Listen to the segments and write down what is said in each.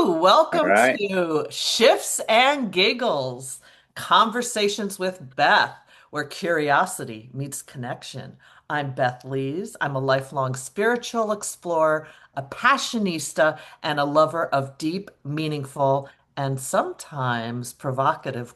All Welcome right. to Shifts and Giggles, Conversations with Beth, where curiosity meets connection. I'm Beth Lees. I'm a lifelong spiritual explorer, a passionista, and a lover of deep, meaningful, and sometimes provocative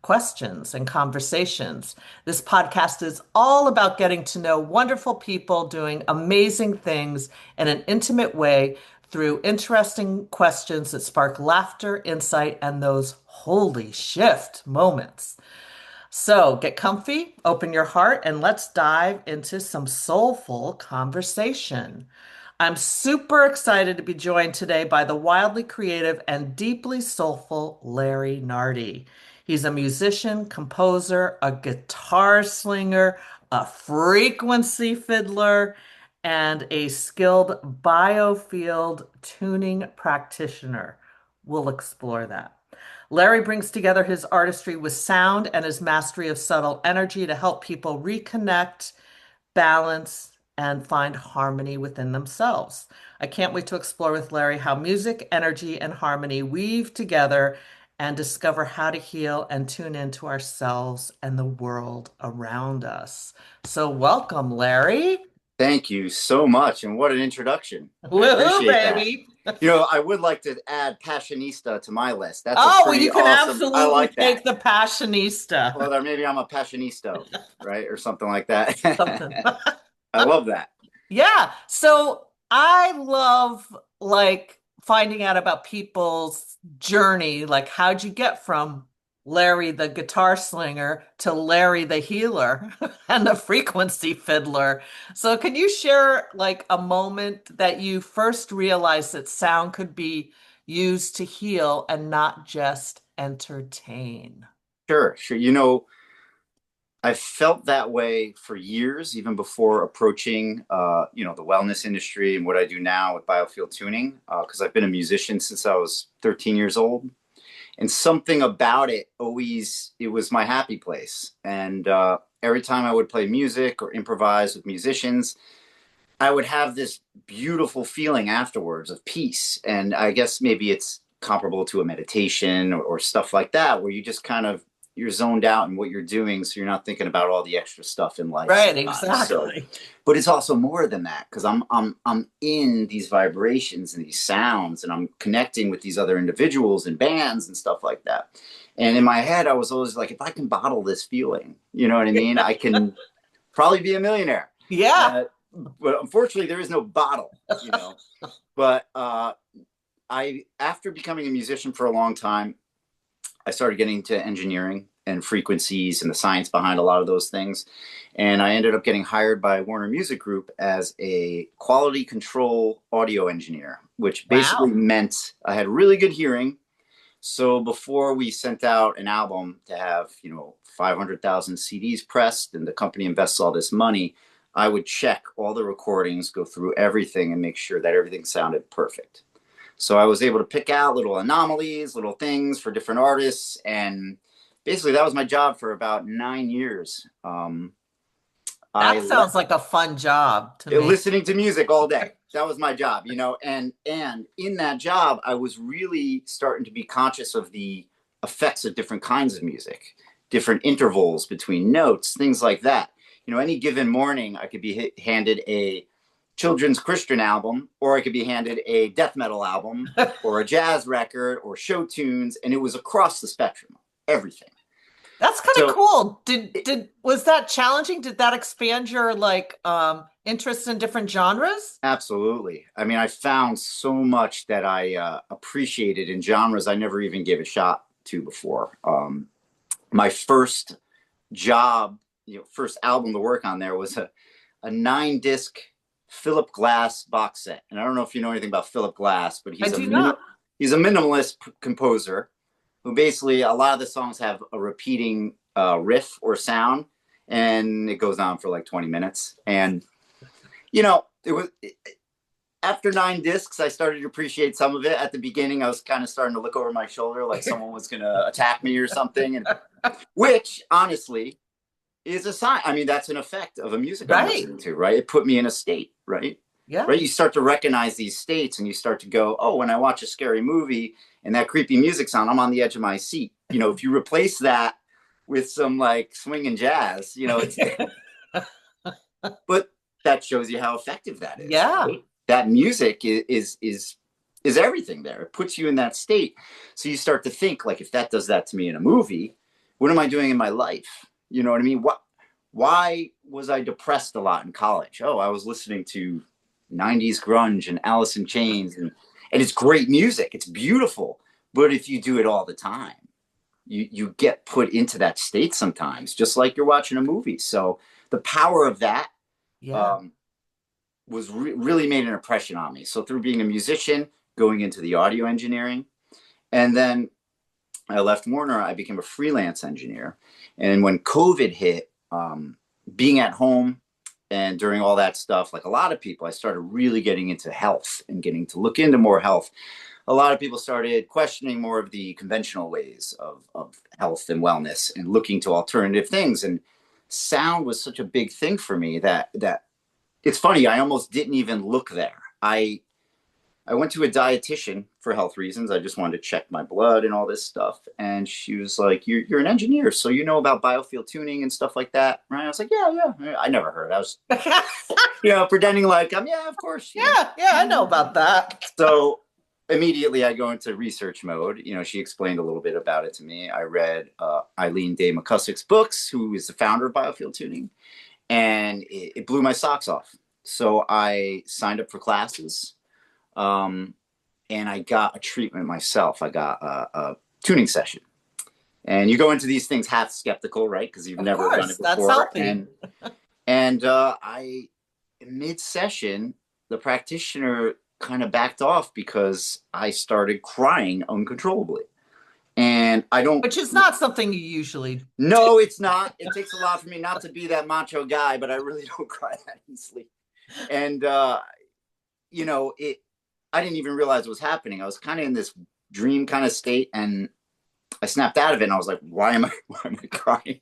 questions and conversations. This podcast is all about getting to know wonderful people doing amazing things in an intimate way through interesting questions that spark laughter, insight, and those holy shift moments. So get comfy, open your heart, and let's dive into some soulful conversation. I'm super excited to be joined today by the wildly creative and deeply soulful Larry Nardi. He's a musician, composer, a guitar slinger, a frequency fiddler, and a skilled biofield tuning practitioner. We'll explore that. Larry brings together his artistry with sound and his mastery of subtle energy to help people reconnect, balance, and find harmony within themselves. I can't wait to explore with Larry how music, energy, and harmony weave together and discover how to heal and tune into ourselves and the world around us. So, welcome, Larry. Thank you so much. And what an introduction. I Woohoo, appreciate that. baby. I would like to add Passionista to my list. That's a Oh, well, pretty you can awesome. I absolutely like take that. the Passionista. Well, or maybe I'm a Passionista, right? Or something like that. Something. I love that. Yeah. So I love like finding out about people's journey. Like, how'd you get from Larry the guitar slinger to Larry the healer and the frequency fiddler? So can you share like a moment that you first realized that sound could be used to heal and not just entertain? Sure, sure. I felt that way for years, even before approaching, the wellness industry and what I do now with Biofield Tuning, because I've been a musician since I was 13 years old. And something about it always, it was my happy place. And every time I would play music or improvise with musicians, I would have this beautiful feeling afterwards of peace. And I guess maybe it's comparable to a meditation or stuff like that, where you just kind of you're zoned out in what you're doing, so you're not thinking about all the extra stuff in life Right, sometimes. So, exactly. but it's also more than that because I'm in these vibrations and these sounds, and I'm connecting with these other individuals and bands and stuff like that. And in my head, I was always like, if I can bottle this feeling, you know what I mean? I can probably be a millionaire. Yeah. Uh, but unfortunately, there is no bottle. But I, after becoming a musician for a long time, I started getting into engineering and frequencies and the science behind a lot of those things. And I ended up getting hired by Warner Music Group as a quality control audio engineer, which basically Wow. meant I had really good hearing. So before we sent out an album to have, 500,000 CDs pressed and the company invests all this money, I would check all the recordings, go through everything and make sure that everything sounded perfect. So I was able to pick out little anomalies, little things for different artists. And basically that was my job for about 9 years. I That le- sounds like a fun job to me. Listening to music all day. That was my job. And in that job, I was really starting to be conscious of the effects of different kinds of music, different intervals between notes, things like that. Any given morning, I could be handed a children's Christian album, or I could be handed a death metal album, or a jazz record, or show tunes, and it was across the spectrum, everything. That's kind of So cool. Did was that challenging? Did that expand your like interest in different genres? absolutely. I mean, I found so much that I appreciated in genres I never even gave a shot to before. My first job, first album to work on there was a 9 disc Philip Glass box set. And I don't know if you know anything about Philip Glass, but I do not. he's a minimalist composer who basically a lot of the songs have a repeating riff or sound, and it goes on for like 20 minutes. And it was after 9 discs, I started to appreciate some of it. At the beginning, I was kind of starting to look over my shoulder like someone was going to attack me or something, and which honestly is a sign. I mean, that's an effect of a music I'm Right. listening to, right? It put me in a state, right? Yeah. right? You start to recognize these states and you start to go, oh, when I watch a scary movie and that creepy music's on, I'm on the edge of my seat. If you replace that with some like swing and jazz, it's, but that shows you how effective that is, Yeah. right? That music is everything there. It puts you in that state. So you start to think like, if that does that to me in a movie, what am I doing in my life? You know what I mean? Why was I depressed a lot in college? Oh, I was listening to 90s grunge and Alice in Chains, and it's great music. It's beautiful. But if you do it all the time, you get put into that state sometimes, just like you're watching a movie. So the power of that Yeah. um, really made an impression on me. So through being a musician, going into the audio engineering, and then I left Warner, I became a freelance engineer. And when COVID hit, being at home and during all that stuff, like a lot of people, I started really getting into health and getting to look into more health. A lot of people started questioning more of the conventional ways of health and wellness and looking to alternative things. And sound was such a big thing for me that it's funny, I almost didn't even look there. I went to a dietitian for health reasons. I just wanted to check my blood and all this stuff. And she was like, you're an engineer, so you know about biofield tuning and stuff like that, right? I was like, yeah. I never heard. I was, pretending like yeah, of course. Yeah, yeah, I know about that. So immediately I go into research mode. She explained a little bit about it to me. I read Eileen Day McCusick's books, who is the founder of Biofield Tuning, and it blew my socks off. So I signed up for classes. And I got a treatment myself. I got a tuning session. And you go into these things half skeptical, right? Because you've Of never done course, it that's before. healthy. And I mid session, the practitioner kind of backed off because I started crying uncontrollably. And I don't. Which is not something you usually do. No, it's not. It takes a lot for me not to be that macho guy, but I really don't cry that easily. And it. I didn't even realize it was happening. I was kind of in this dream kind of state, and I snapped out of it. And I was like, why am I crying?"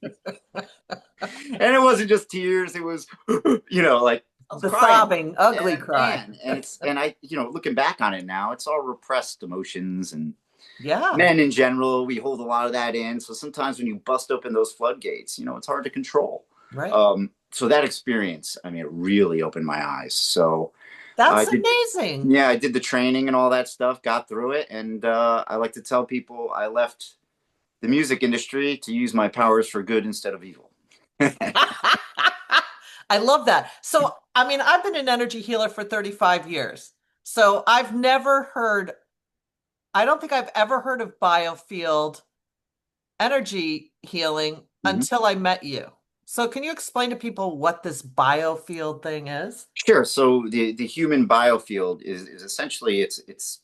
And it wasn't just tears; it was, like I was The crying. sobbing, ugly And cry. man, and I, looking back on it now, it's all repressed emotions, and Yeah, men in general, we hold a lot of that in. So sometimes when you bust open those floodgates, it's hard to control. right. So that experience, I mean, it really opened my eyes. So I That's did. amazing. Yeah, I did the training and all that stuff, got through it, and I like to tell people I left the music industry to use my powers for good instead of evil. I love that. So, I mean, I've been an energy healer for 35 years. So I've never heard, I don't think I've ever heard of biofield energy healing Mhm. until I met you. So can you explain to people what this biofield thing is? Sure. So the human biofield is essentially it's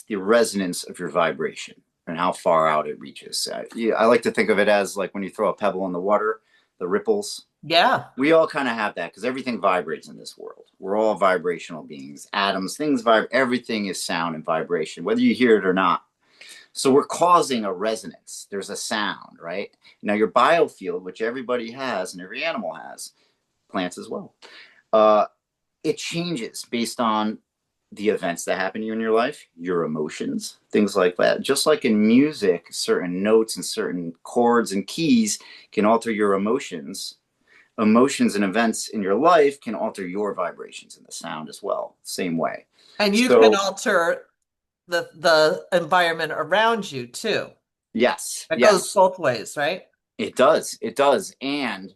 the resonance of your vibration and how far out it reaches. Yeah, I like to think of it as like when you throw a pebble in the water, the ripples. Yeah. We all kind of have that because everything vibrates in this world. We're all vibrational beings. Atoms, things vibrate. Everything is sound and vibration, whether you hear it or not. So we're causing a resonance. There's a sound, right? Now your biofield, which everybody has and every animal has, plants as well. Uh, it changes based on the events that happen to you in your life, your emotions, things like that. Just like in music, certain notes and certain chords and keys can alter your emotions. Emotions and events in your life can alter your vibrations in the sound as well, same way. And you can So, alter the environment around you too. yes, It goes yes, both ways, right? it does. It does. And,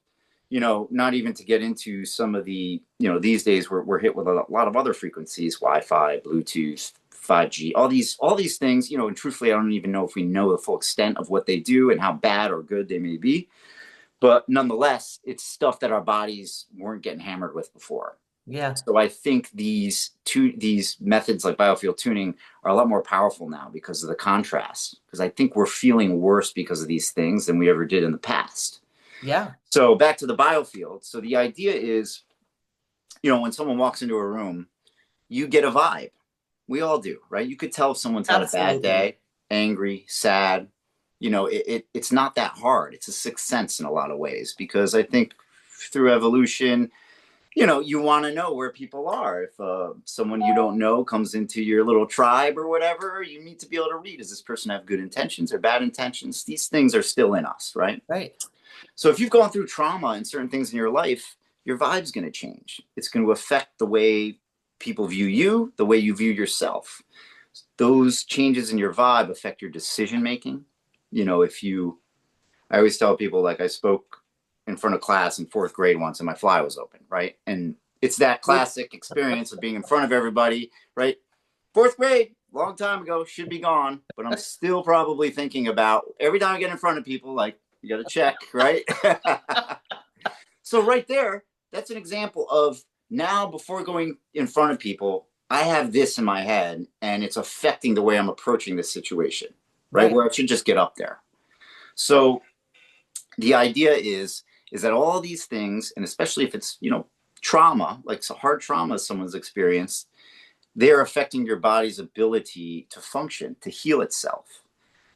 not even to get into some of the, these days we're hit with a lot of other frequencies, Wi-Fi, Bluetooth, 5G, all these things, and truthfully, I don't even know if we know the full extent of what they do and how bad or good they may be. But nonetheless, it's stuff that our bodies weren't getting hammered with before. Yeah. So I think these methods like biofield tuning are a lot more powerful now because of the contrast. Because I think we're feeling worse because of these things than we ever did in the past. Yeah. So back to the biofield. So the idea is, when someone walks into a room, you get a vibe. We all do, right? You could tell if someone's had a bad Absolutely. day, angry, sad. It's not that hard. It's a sixth sense in a lot of ways because I think through evolution, you want to know where people are. If someone you don't know comes into your little tribe or whatever, you need to be able to read, does this person have good intentions or bad intentions? These things are still in us, right? Right. So if you've gone through trauma and certain things in your life, your vibe's going to change. It's going to affect the way people view you, the way you view yourself. Those changes in your vibe affect your decision making. If you, I always tell people, like, I spoke in front of class in fourth grade once and my fly was open, right? And it's that classic experience of being in front of everybody, right? Fourth grade, long time ago, should be gone, but I'm still probably thinking about every time I get in front of people, like, you got to check, right? So right there, that's an example of, now before going in front of people, I have this in my head and it's affecting the way I'm approaching this situation, right? Right. Where I should just get up there. So the idea is that all these things, and especially if it's, trauma, like so hard trauma someone's experienced, they're affecting your body's ability to function, to heal itself.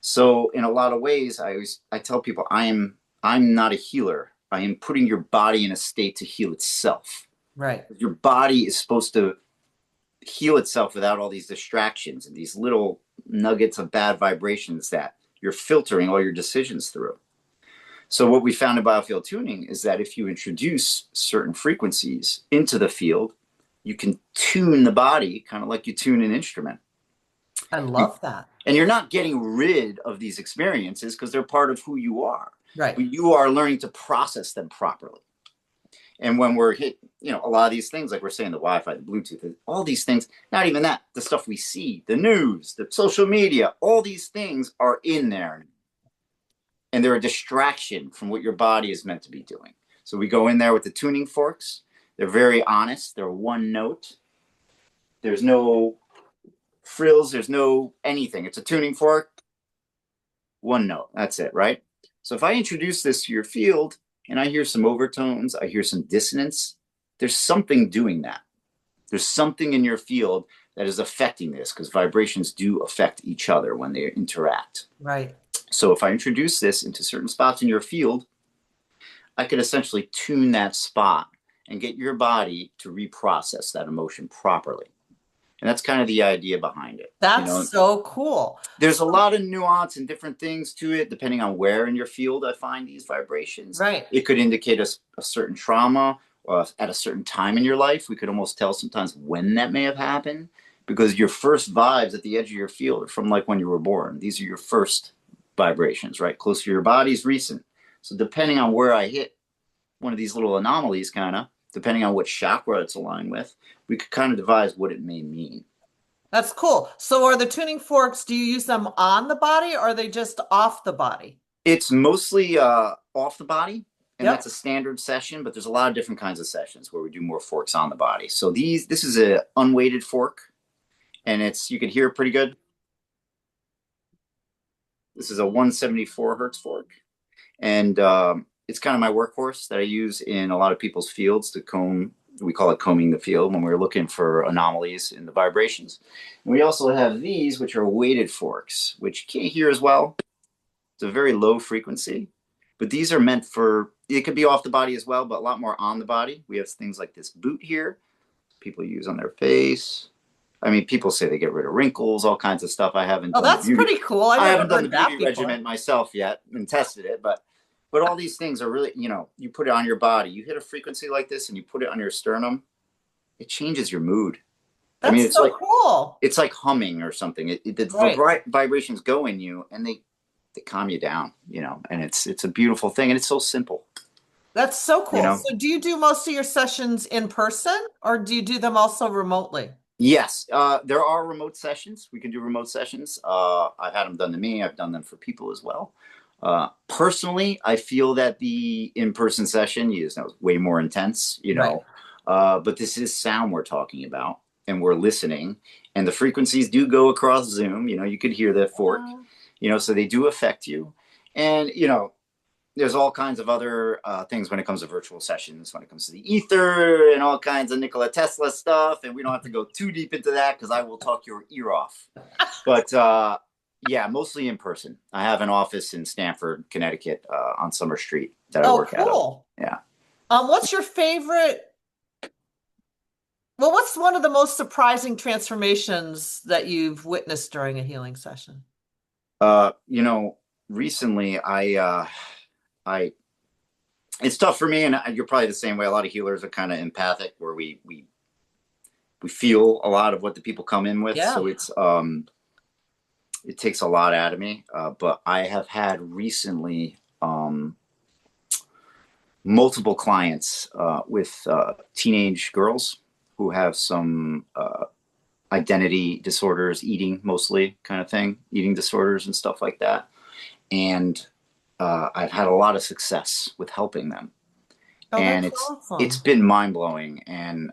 So in a lot of ways, I tell people I'm not a healer. I am putting your body in a state to heal itself. Right. Your body is supposed to heal itself without all these distractions and these little nuggets of bad vibrations that you're filtering all your decisions through. So what we found in biofield tuning is that if you introduce certain frequencies into the field, you can tune the body kind of like you tune an instrument. I love that. And you're not getting rid of these experiences because they're part of who you are. Right. But you are learning to process them properly. And when we're hit, a lot of these things, like we're saying, the Wi-Fi, the Bluetooth, all these things, not even that, the stuff we see, the news, the social media, all these things are in there. And they're a distraction from what your body is meant to be doing. So we go in there with the tuning forks. They're very honest. They're one note. There's no frills. There's no anything. It's a tuning fork, one note. That's it, right? So if I introduce this to your field and I hear some overtones, I hear some dissonance, there's something doing that. There's something in your field that is affecting this, because vibrations do affect each other when they interact. Right. So if I introduce this into certain spots in your field, I could essentially tune that spot and get your body to reprocess that emotion properly. And that's kind of the idea behind it. That's so cool. There's a lot of nuance and different things to it, depending on where in your field I find these vibrations. Right. It could indicate a certain trauma at a certain time in your life. We could almost tell sometimes when that may have happened, because your first vibes at the edge of your field are from like when you were born. These are your first vibrations, right? Close to your body is recent. So depending on where I hit one of these little anomalies, kind of, depending on what chakra it's aligned with, we could kind of devise what it may mean. That's cool. So are the tuning forks, do you use them on the body or are they just off the body? It's mostly off the body, and Yep. that's a standard session, but there's a lot of different kinds of sessions where we do more forks on the body. So this is a unweighted fork, and you can hear it pretty good. This is a 174 hertz fork, and it's kind of my workhorse that I use in a lot of people's fields to comb. We call it combing the field when we're looking for anomalies in the vibrations. And we also have these, which are weighted forks, which you can't hear as well. It's a very low frequency, but these are meant for, it could be off the body as well, but a lot more on the body. We have things like this boot here people use on their face. I mean, people say they get rid of wrinkles, all kinds of stuff. I haven't Oh, done the that's beauty. pretty cool. I I never haven't done the heard that beauty before. regimen myself yet and tested it, but all these things are really, you put it on your body. You hit a frequency like this and you put it on your sternum, it changes your mood. I mean, That's so cool. it's like humming or something. The vibrations go in you and they calm you down, and it's a beautiful thing, and it's so simple. That's so cool. You know? So do you do most of your sessions in person or do you do them also remotely? Yes, there are remote sessions. We can do remote sessions. I've had them done to me. I've done them for people as well. Personally, I feel that the in-person session is way more intense, Right. but this is sound we're talking about, and we're listening, and the frequencies do go across Zoom. You could hear the fork, so they do affect you. And, there's all kinds of other things when it comes to virtual sessions, when it comes to the ether and all kinds of Nikola Tesla stuff. And we don't have to go too deep into that because I will talk your ear off. But yeah, mostly in person. I have an office in Stamford, Connecticut on Summer Street that I work out of. Cool. Yeah. What's your favorite Well, what's one of the most surprising transformations that you've witnessed during a healing session? You know, recently I it's tough for me, and you're probably the same way. A lot of healers are kind of empathic, where we feel a lot of what the people come in with. Yeah. So it takes a lot out of me. But I have had recently multiple clients with teenage girls who have some identity disorders, eating mostly kind of thing, eating disorders and stuff like that. And I've had a lot of success with helping them, Oh, and that's it's awesome. been mind blowing and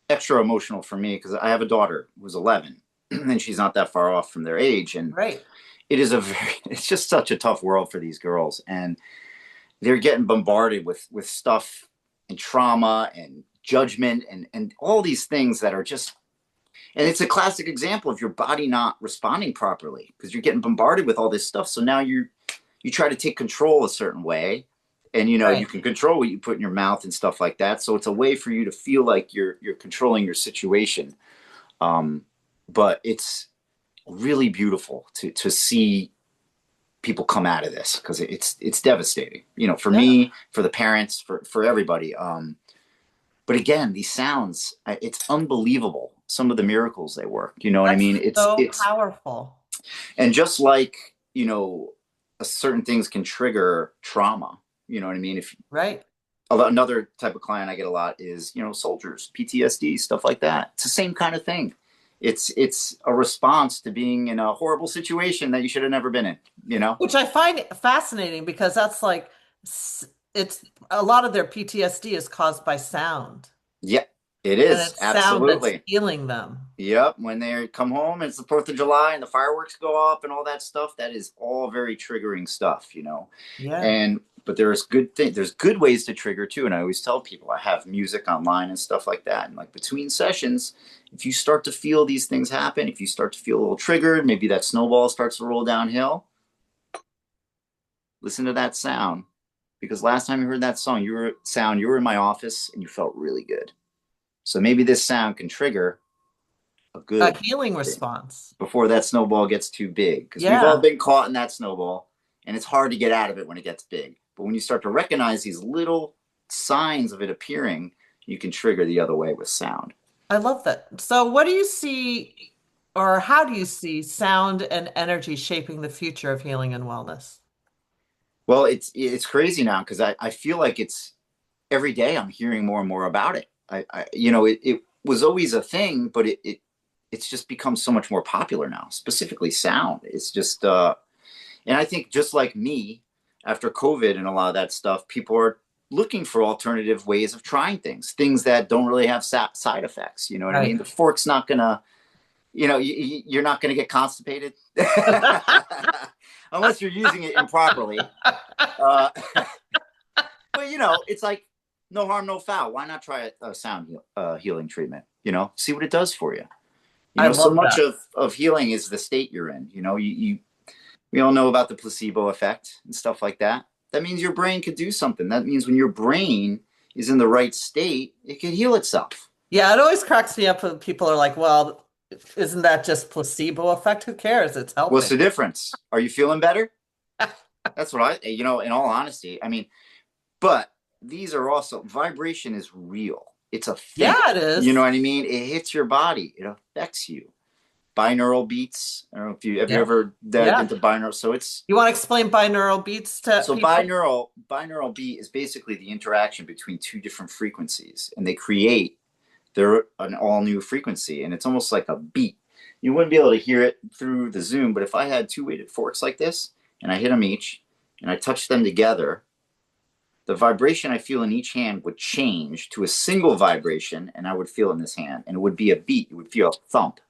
extra emotional for me because I have a daughter who's 11, and she's not that far off from their age, and Right. it is a very it's just such a tough world for these girls, and they're getting bombarded with stuff and trauma and judgment and all these things that are just, and it's a classic example of your body not responding properly because you're getting bombarded with all this stuff. So now you try to take control a certain way, and you Right. can control what you put in your mouth and stuff like that. So it's a way for you to feel like you're controlling your situation. um, but it's really beautiful to see people come out of this because it's devastating, for Yeah. me, for the parents, for everybody. But again, these sounds, it's unbelievable, some of the miracles they work. You know what I That's mean? it's so it's powerful. and just like, certain things can trigger trauma. You know what I mean? If Right. another type of client I get a lot is, soldiers, PTSD, stuff like that. It's the same kind of thing. It's a response to being in a horrible situation that you should have never been in, you know? Which I find fascinating because that's like it's a lot of their PTSD is caused by sound, Yeah, it and is. it's sound that's Absolutely. healing them. Yep. When they come home, it's the 4th of July and the fireworks go off and all that stuff. That is all very triggering stuff. Yeah. And but there's good ways to trigger too. And I always tell people I have music online and stuff like that. And like between sessions, if you start to feel these things happen, if you start to feel a little triggered, maybe that snowball starts to roll downhill, listen to that sound. Because last time you heard that sound, you were in my office and you felt really good. So maybe this sound can trigger a A good healing thing response. before that snowball gets too big. Because we've all Yeah. been caught in that snowball, and it's hard to get out of it when it gets big. But when you start to recognize these little signs of it appearing, you can trigger the other way with sound. I love that. So, what do you see, or how do you see sound and energy shaping the future of healing and wellness? Well, it's crazy now because I feel like it's every day I'm hearing more and more about it. It was always a thing, but it's just become so much more popular now, specifically sound. It's just and I think just like me, after COVID and a lot of that stuff, people are looking for alternative ways of trying things that don't really have side effects. You know what I Right. mean? The fork's not gonna, you're not gonna get constipated unless you're using it improperly. Uh, but it's like no harm, no foul. Why not try a sound healing treatment? See what it does for you. I So love much that. of healing is the state you're in. We all know about the placebo effect and stuff like that. That means your brain could do something. That means when your brain is in the right state, it can heal itself. Yeah, it always cracks me up when people are like, well, isn't that just placebo effect? Who cares? It's What's helping. the difference? Are you feeling better? That's what in all honesty, I mean, but these are also, vibration is real. It's a thing. Yeah, it You know is. what I mean? It hits your body, it affects you. Binaural beats. I don't know if you Yeah. ever dived Yeah. into binaural. So You want to explain binaural beats to people? binaural beat is basically the interaction between two different frequencies, and they create they're an all new frequency, and it's almost like a beat. You wouldn't be able to hear it through the Zoom, but if I had two weighted forks like this and I hit them each and I touch them together, the vibration I feel in each hand would change to a single vibration, and I would feel in this hand, and it would be a beat. You would feel a thump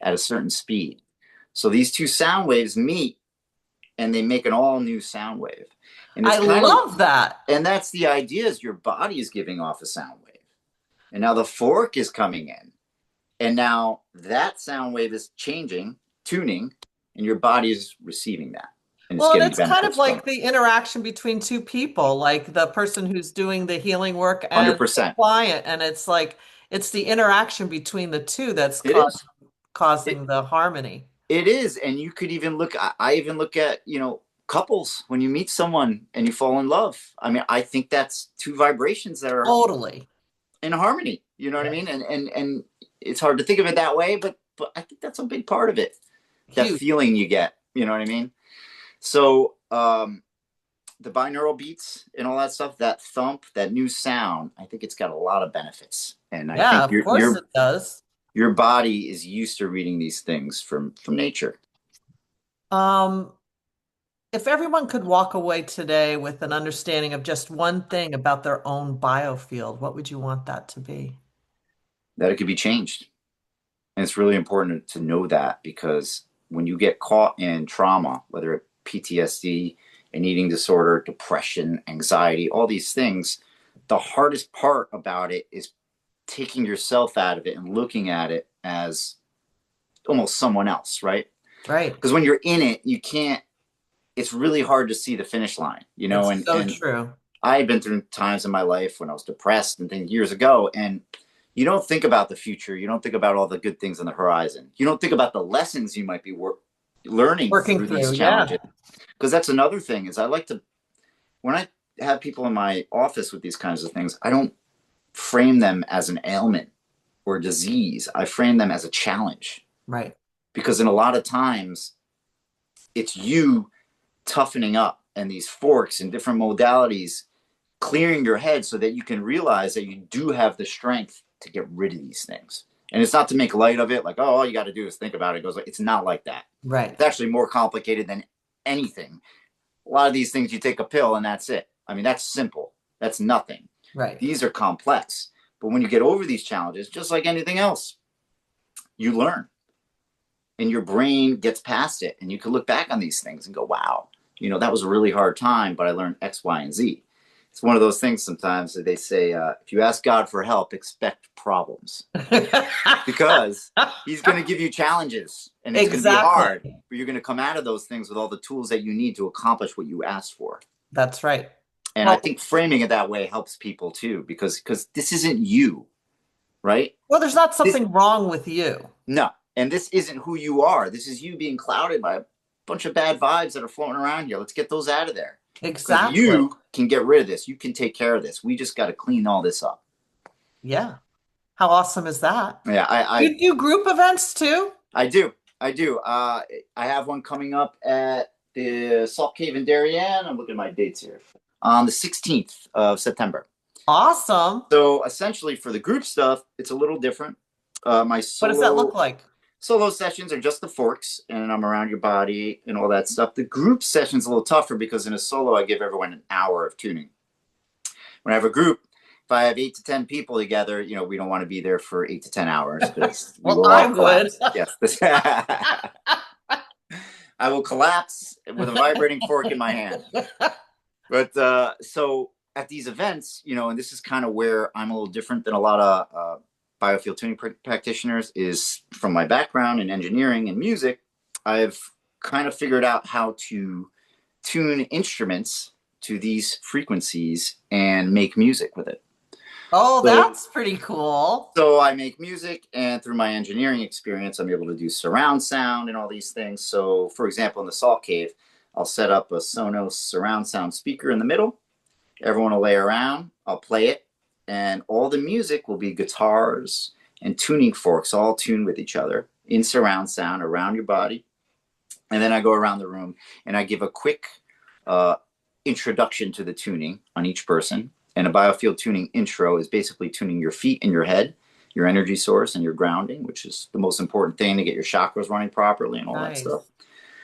at a certain speed. So these two sound waves meet and they make an all new sound wave. And it's I kind of, love that. and that's the idea, is your body is giving off a sound wave. And now the fork is coming in. And now that sound wave is changing, tuning, and your body is receiving that. And it's Well, and getting it's kind of benefits from like it. the interaction between two people, like the person who's doing the healing work and the 100%. client. And it's like, It's the interaction between the two that's It is. causing the harmony. It is, and you could even look. I even look at couples when you meet someone and you fall in love. I mean, I think that's two vibrations that are Totally. in harmony. You know what I Yes. mean? And it's hard to think of it that way, but I think that's a big part of it. That Huge. feeling you get. You know what I mean? So the binaural beats and all that stuff, that thump, that new sound, I think it's got a lot of benefits, and I Yeah, think of course it does. your body is used to reading these things from nature. Um, if everyone could walk away today with an understanding of just one thing about their own biofield, what would you want that to be? That it could be changed. And it's really important to know that, because when you get caught in trauma, whether it PTSD, an eating disorder, depression, anxiety, all these things, the hardest part about it is taking yourself out of it and looking at it as almost someone else, right? Right. Because when you're in it, you can't, it's really hard to see the finish line, It's so and true. I had been through times in my life when I was depressed and things years ago, and you don't think about the future. You don't think about all the good things on the horizon. You don't think about the lessons you might be learning Working through these through, yeah. challenges. Because that's another thing is I like to, when I have people in my office with these kinds of things, I don't frame them as an ailment or disease. I frame them as a challenge, Right. because in a lot of times it's you toughening up and these forks and different modalities clearing your head so that you can realize that you do have the strength to get rid of these things. And it's not to make light of it, like, oh, all you got to do is think about it. It goes like, it's not like that. Right. It's actually more complicated than anything. A lot of these things, you take a pill and that's it. I mean, that's simple. That's nothing. Right. These are complex. But when you get over these challenges, just like anything else, you learn and your brain gets past it. And you can look back on these things and go, wow, that was a really hard time, but I learned X, Y, and Z. It's one of those things sometimes that they say, if you ask God for help, expect problems, because he's going to give you challenges and it's going to be hard, Exactly. but you're going to come out of those things with all the tools that you need to accomplish what you asked for. That's right. And I Well, think framing it that way helps people too, because this isn't you, right? well, there's not This something wrong with you. No, and this isn't who you are. This is you being clouded by a bunch of bad vibes that are floating around here. Let's get those out of there, because Exactly. you can get rid of this. You can take care of this. We just got to clean all this up. Yeah. How awesome is that? Yeah, You do group events too? I do. I do. I have one coming up at the Salt Cave in Darien. I'm looking at my dates here. On the 16th of September. Awesome. So essentially, for the group stuff, it's a little different. My What does that look like? solo sessions are just the forks, and I'm around your body and all that stuff. The group session's a little tougher, because in a solo, I give everyone an hour of tuning. When I have a group, if I have 8 to 10 people together, we don't want to be there for 8 to 10 hours, because we Well, will I all would. collapse. Yes. I will collapse with a vibrating fork in my hand. But so at these events, and this is kind of where I'm a little different than a lot of biofield tuning practitioners, is from my background in engineering and music, I've kind of figured out how to tune instruments to these frequencies and make music with it. Oh, So, that's pretty cool. so I make music, and through my engineering experience, I'm able to do surround sound and all these things. So, for example, in the Salt Cave, I'll set up a Sonos surround sound speaker in the middle. Everyone will lay around. I'll play it, and all the music will be guitars and tuning forks all tuned with each other in surround sound around your body. And then I go around the room and I give a quick uh, introduction to the tuning on each person. And a biofield tuning intro is basically tuning your feet and your head, your energy source, and your grounding, which is the most important thing to get your chakras running properly and all that Nice. stuff.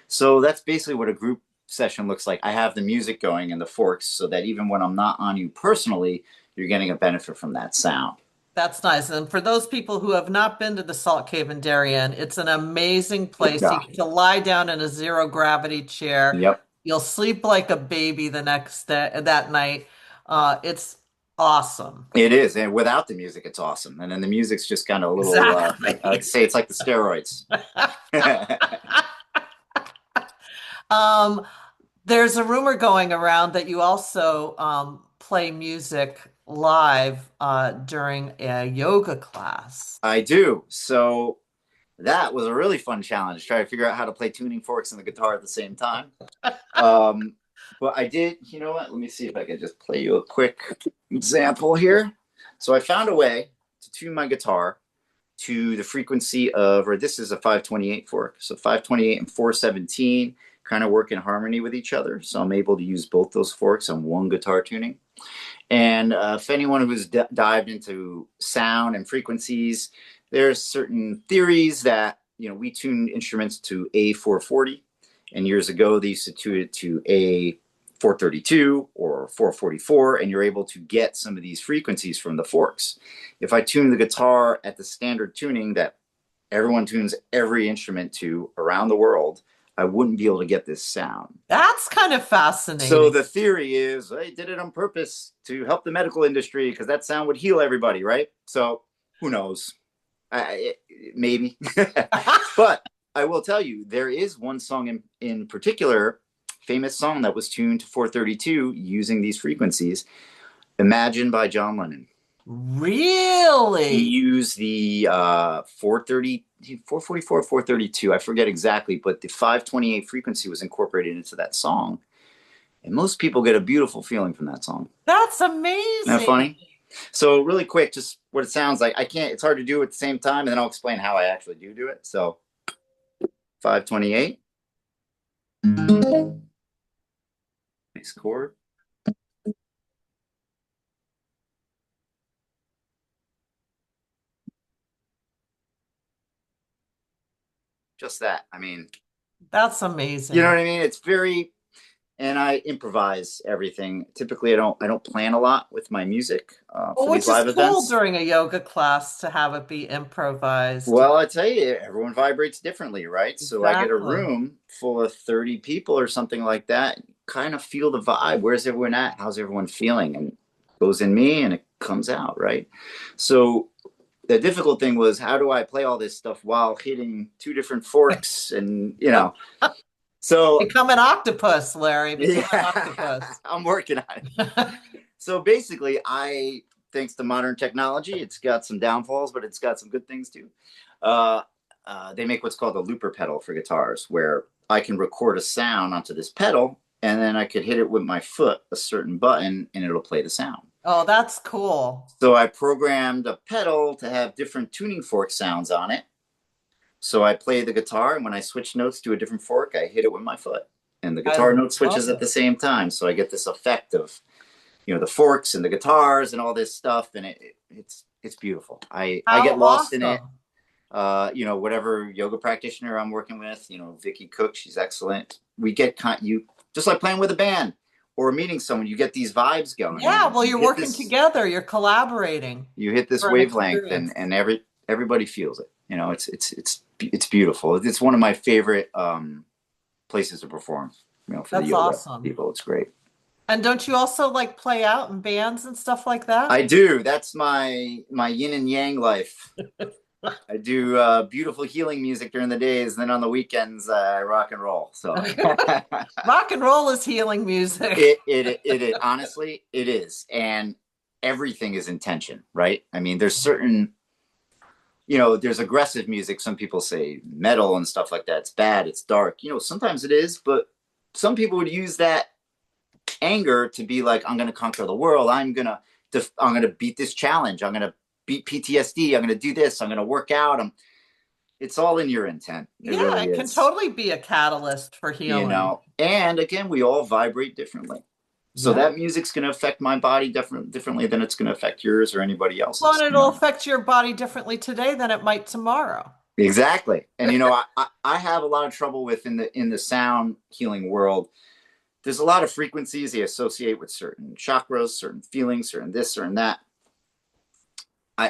So that's basically what a group session looks like. I have the music going and the forks, so that even when I'm not on you personally, you're getting a benefit from that sound. That's nice. And for those people who have not been to the Salt Cave in Darien, it's an amazing place. You Yeah. get to lie down in a zero gravity chair. Yep. You'll sleep like a baby the next day, that night. It's awesome. It is, and without the music, it's awesome. And then the music's just kind of a little. I'd Exactly. say it's like the steroids. Um, there's a rumor going around that you also play music live during a yoga class. I do. So that was a really fun challenge, try to figure out how to play tuning forks and the guitar at the same time. Um, but I did, you know what? Let me see if I can just play you a quick example here. So I found a way to tune my guitar to the frequency of, or this is a 528 fork. So 528 and 417 kind of work in harmony with each other. So I'm able to use both those forks on one guitar tuning. And if anyone who's dived into sound and frequencies, there's certain theories that, we tune instruments to A440. And years ago, they used to tune it to A432 or 444, and you're able to get some of these frequencies from the forks. If I tune the guitar at the standard tuning that everyone tunes every instrument to around the world, I wouldn't be able to get this sound. That's kind of So fascinating. the theory is they did it on purpose to help the medical industry because that sound would heal everybody, right? So who knows? Maybe. But I will tell you, there is one song in particular, famous song that was tuned to 432 using these frequencies, Imagine by John Lennon. He Really? used the 430, 444, 432, I forget exactly, but the 528 frequency was incorporated into that song. And most people get a beautiful feeling from that song. That's Isn't that amazing. funny? So really quick, just what it sounds like. I can't, it's hard to do at the same time, and then I'll explain how I actually do it. So 528, nice chord. Just that. I mean, That's you know amazing. what I mean? It's very, and I improvise everything. Typically, I don't plan a lot with my music Well, for these which is live cool events. during a yoga class to have it be improvised. Well, I tell you, everyone vibrates differently, right? So I get a Exactly. room full of 30 people or something like that, kind of feel the vibe. Where's everyone at? How's everyone feeling? And it goes in me and it comes out, right? So the difficult thing was how do I play all this stuff while hitting two different forks and. So Become an octopus, Larry. Become an yeah, octopus. I'm working on it. So basically, thanks to modern technology, it's got some downfalls, but it's got some good things too. Uh, they make what's called a looper pedal for guitars, where I can record a sound onto this pedal, and then I could hit it with my foot, a certain button, and it'll play the sound. Oh, that's cool. So I programmed a pedal to have different tuning fork sounds on it. So I play the guitar, and when I switch notes to a different fork, I hit it with my foot, and the I guitar note love switches at it. the same time. So I get this effect of the forks and the guitars and all this stuff, and it's beautiful. I How get lost in it. awesome. Whatever yoga practitioner I'm working with, Vicky Cook, she's excellent. We get you just like playing with a band or meeting someone, you get these vibes going. Yeah, You well, you you're hit working this together, you're collaborating you hit this for an wavelength, experience. and everybody feels it. It's beautiful. It's one of my favorite places to perform. For the That's yoga awesome. people, it's great. And don't you also like play out in bands and stuff like that? I do. That's my yin and yang life. I do beautiful healing music during the days, and then on the weekends I rock and roll. So Rock and roll is healing music. it honestly it is, and everything is intention, right? I mean, there's aggressive music. Some people say metal and stuff like that. It's bad. It's dark. Sometimes it is, but some people would use that anger to be like, I'm going to conquer the world. I'm gonna beat this challenge. I'm going to beat PTSD. I'm going to do this. I'm going to work out. It's all in your intent. It Yeah, really it can is. totally be a catalyst for healing. And again, we all vibrate differently. So Yeah. that music's going to affect my body differently than it's going to affect yours or anybody Well, else's. and it'll affect your body differently today than it might tomorrow. Exactly. And I have a lot of trouble with in the sound healing world. There's a lot of frequencies they associate with certain chakras, certain feelings, certain this, certain that.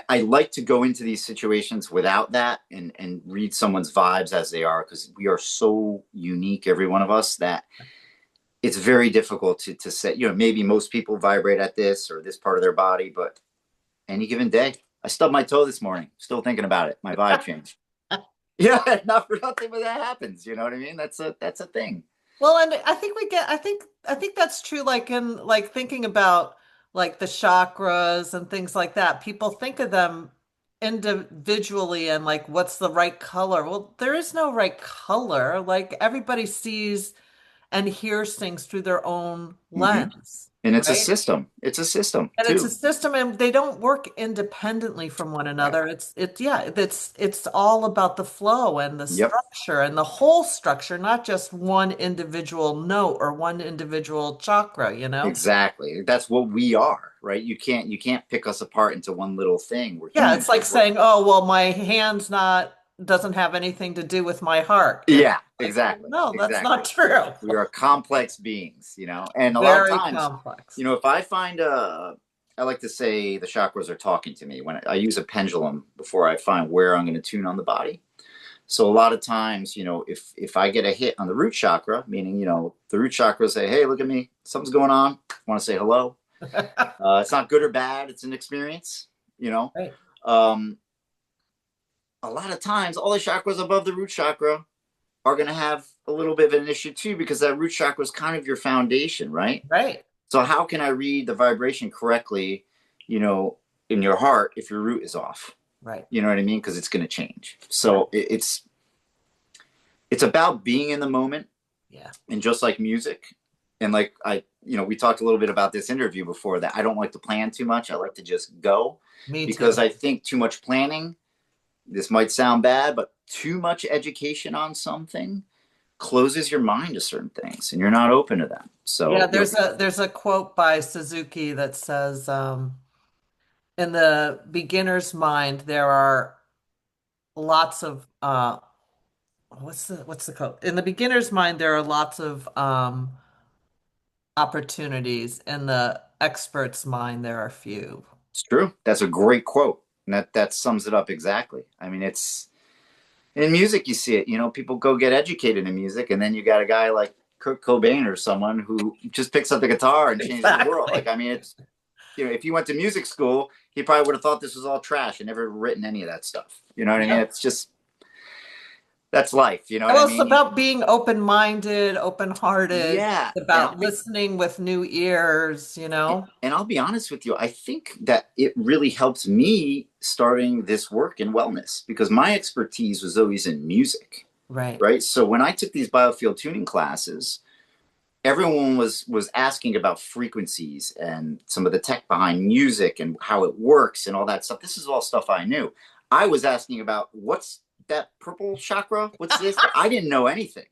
I like to go into these situations without that and read someone's vibes as they are, because we are so unique, every one of us, that it's very difficult to say, maybe most people vibrate at this or this part of their body, but any given day. I stubbed my toe this morning, still thinking about it. My vibe changed. Yeah, not for nothing, but that happens. You know what I mean? That's a thing. Well, and I think that's true, like in like thinking about like the chakras and things like that. People think of them individually and like what's the right color? Well, there is no right color. Like everybody sees and hears things through their own Hmm. lens, And it's a right? system. It's a system And it's a too. system and they don't work independently from one Right. another. It's all about the flow and the Yep. structure and the whole structure, not just one individual note or one individual chakra, you know? Exactly. That's what we are, right? You can't pick us apart into one little thing. We're Yeah, human. it's like saying, "Oh, well, my hand's not doesn't have anything to do with my heart." And Yeah, like, well, exactly. no, that's not Exactly. true. We are complex beings, and a lot of Very times, complex. if I find I like to say the chakras are talking to me when I use a pendulum before I find where I'm going to tune on the body. So a lot of times, if I get a hit on the root chakra, meaning, the root chakra say, "Hey, look at me, something's going on. Want to say hello." It's not good or bad. It's an experience, you know. Right, Um, a lot of times, all the chakras above the root chakra are going to have a little bit of an issue too, because that root chakra is kind of your foundation, right? right, So how can I read the vibration correctly, you know, in your heart if your root is off? right. You know what I mean? Because it's going to change. Yeah, So it's about being in the moment, yeah. and just like music, and like we talked a little bit about this interview before, that I don't like to plan too much. I like to just go, Me because too. I think too much planning, this might sound bad, but too much education on something closes your mind to certain things and you're not open to them. Yeah, So, there's a quote by Suzuki that says, in the beginner's mind, there are lots of what's the quote? In the beginner's mind, there are lots of opportunities. In the expert's mind, there are few. it's true. That's a great quote. And that sums it up exactly. I mean, it's in music, you see it, people go get educated in music, and then you got a guy like Kurt Cobain or someone who just picks up the guitar and changes the world. Like, Exactly. I mean, it's, if he went to music school, he probably would have thought this was all trash and never written any of that stuff. You know what I mean? Yep. It's just, that's life. You know what I Well, it's mean? about being open-minded, open-hearted. Yeah. It's about listening with new ears, you know? And I'll be honest with you, I think that it really helped me starting this work in wellness, because my expertise was always in music, Right. right? So when I took these biofield tuning classes, everyone was asking about frequencies and some of the tech behind music and how it works and all that stuff. This is all stuff I knew. I was asking about, what's that purple chakra? What's this? I didn't know anything.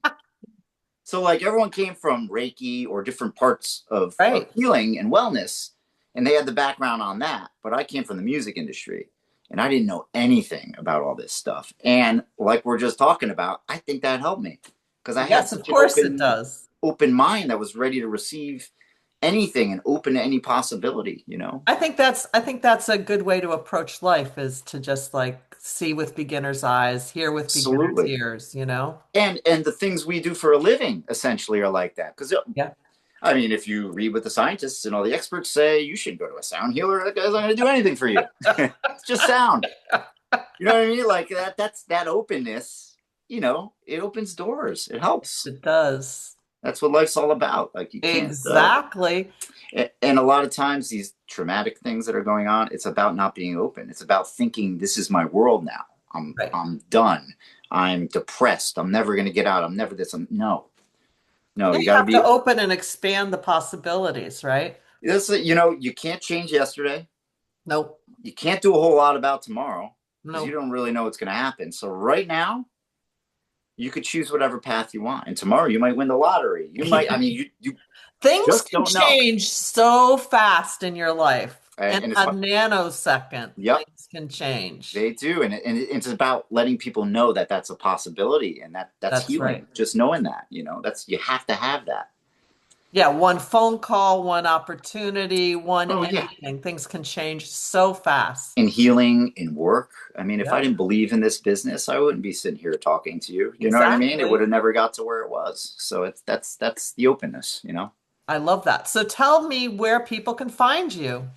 So like, everyone came from Reiki or different parts of Right. healing and wellness, and they had the background on that. But I came from the music industry, and I didn't know anything about all this stuff. And like we're just talking about, I think that helped me, because I had Yes, of such an course it does. open mind that was ready to receive anything and open to any possibility. I think that's a good way to approach life is to just like see with beginner's eyes, hear with beginner's Absolutely. ears, you know? And the things we do for a living essentially are like that. Because Yeah. I mean, if you read what the scientists and all the experts say, you should go to a sound healer. That guy's not going to do anything for you. It's just sound. You know what I mean? Like that. That's that openness. It opens doors. It helps. It does. That's what life's all about. Like, you can't. Exactly. And a lot of times, these traumatic things that are going on, it's about not being open. It's about thinking, this is my world now. I'm Right. I'm done. I'm depressed. I'm never going to get out. I'm never this. No, no. Yeah, You you got to have to be. open and expand the possibilities, right? You can't change yesterday. Nope. You can't do a whole lot about tomorrow, because you Nope. don't really know what's going to happen. So right now, you could choose whatever path you want, and tomorrow you might win the lottery. You might. I mean, you Things just can don't know. change so fast in your life. In And it's a nanosecond, yep, things can change. they do, and it's about letting people know that that's a possibility, and that's That's healing. right. Just knowing that, that's, you have to have that. Yeah, one phone call, one opportunity, one Oh yeah. anything. Things can change so fast. In healing, in work. I mean, if I Yep, didn't believe in this business, I wouldn't be sitting here talking to you. You know what I mean? It would exactly. have never got to where it was. So that's the openness. I love that. So tell me where people can find you.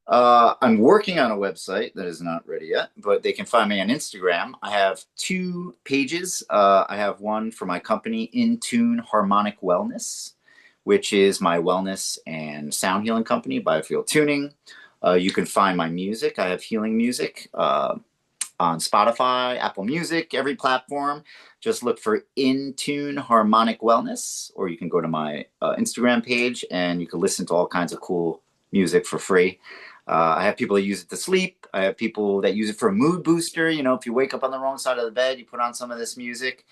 I'm working on a website that is not ready yet, but they can find me on Instagram. I have two pages. I have one for my company, In Tune Harmonic Wellness, which is my wellness and sound healing company, Biofield Tuning. You can find my music. I have healing music on Spotify, Apple Music, every platform. Just look for In Tune Harmonic Wellness, or you can go to my Instagram page and you can listen to all kinds of cool music for free. I have people that use it to sleep. I have people that use it for a mood booster. You know, if you wake up on the wrong side of the bed, you put on some of this music.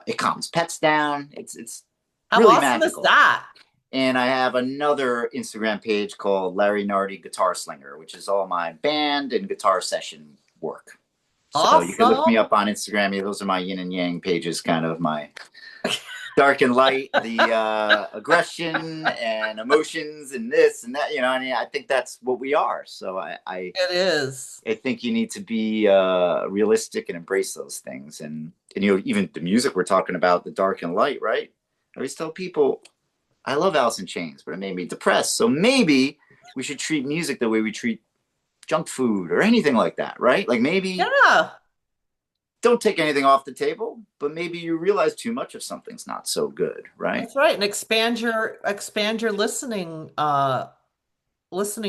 It calms pets down. It's How really awesome is magical. that? And I have another Instagram page called Larry Nardi Guitar Slinger, which is all my band and guitar session work. So you can look me Awesome. up on Instagram. Yeah, those are my yin and yang pages, kind of my dark and light, the aggression and emotions and this and that. You know, I mean, I think that's what we are. So It is. I think you need to be realistic and embrace those things. And you know, even the music we're talking about, the dark and light, right? I always tell people, I love Alice in Chains, but it made me depressed. So maybe we should treat music the way we treat junk food or anything like that, right? Like maybe Yeah, don't take anything off the table, but maybe you realize too much of something's not so good, right? that's right. And expand your listening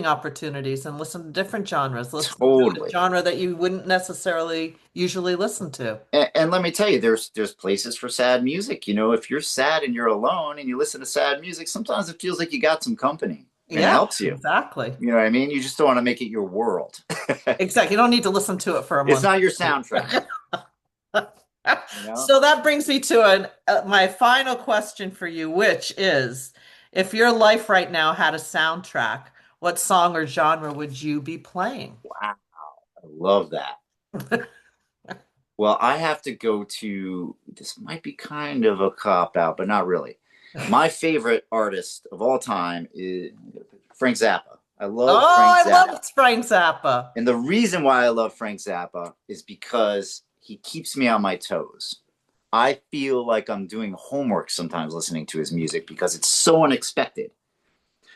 opportunities and listen to different genres. Listen to a Totally. genre that you wouldn't necessarily usually listen to. And let me tell you, there's places for sad music. You know, if you're sad and you're alone and you listen to sad music, sometimes it feels like you got some company and it Yeah, helps you. exactly. You know what I mean? You just don't want to make it your world. Exactly. You don't need to listen to it for a It's month. not your soundtrack, you know? So that brings me to my final question for you, which is, if your life right now had a soundtrack, what song or genre would you be playing? Wow, I love that. Well, I have to go to this might be kind of a cop out, but not really. My favorite artist of all time is Frank Zappa. I love Oh, Frank I love Zappa. Frank Zappa. And the reason why I love Frank Zappa is because he keeps me on my toes. I feel like I'm doing homework sometimes listening to his music because it's so unexpected.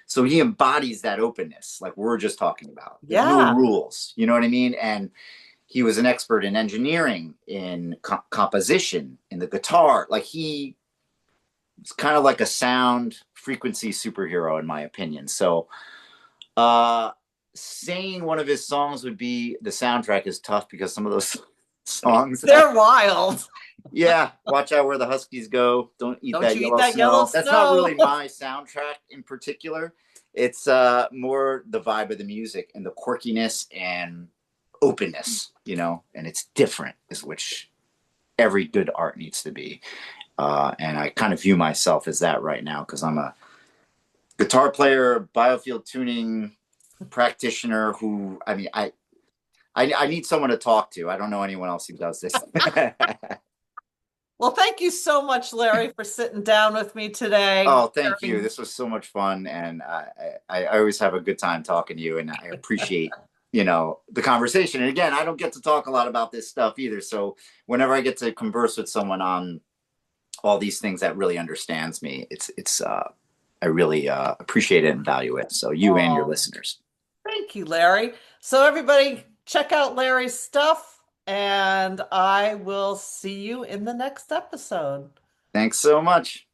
So he embodies that openness, like we're just talking about. There's no Yeah. rules, you know what I mean? And he was an expert in engineering, in composition, in the guitar. Like he was kind of like a sound frequency superhero, in my opinion. So uh, saying one of his songs would be the soundtrack is tough because some of those songs, They're wild. yeah, watch out where the Huskies go. Don't eat Don't that you eat yellow that yellow snow. That's not snow? really my soundtrack in particular. It's more the vibe of the music and the quirkiness and openness, you know, and it's different, is which every good art needs to be. And I kind of view myself as that right now because I'm a guitar player, biofield tuning practitioner who, I mean, I need someone to talk to. I don't know anyone else who does this. Well, thank you so much, Larry, for sitting down with me today. Oh, thank you. This was so much fun, and I always have a good time talking to you, and I appreciate you know the conversation. And again, I don't get to talk a lot about this stuff either. So whenever I get to converse with someone on all these things that really understands me, it's I really appreciate it and value it. So you and your Oh, listeners, thank you, Larry. So, everybody, check out Larry's stuff, and I will see you in the next episode. thanks so much.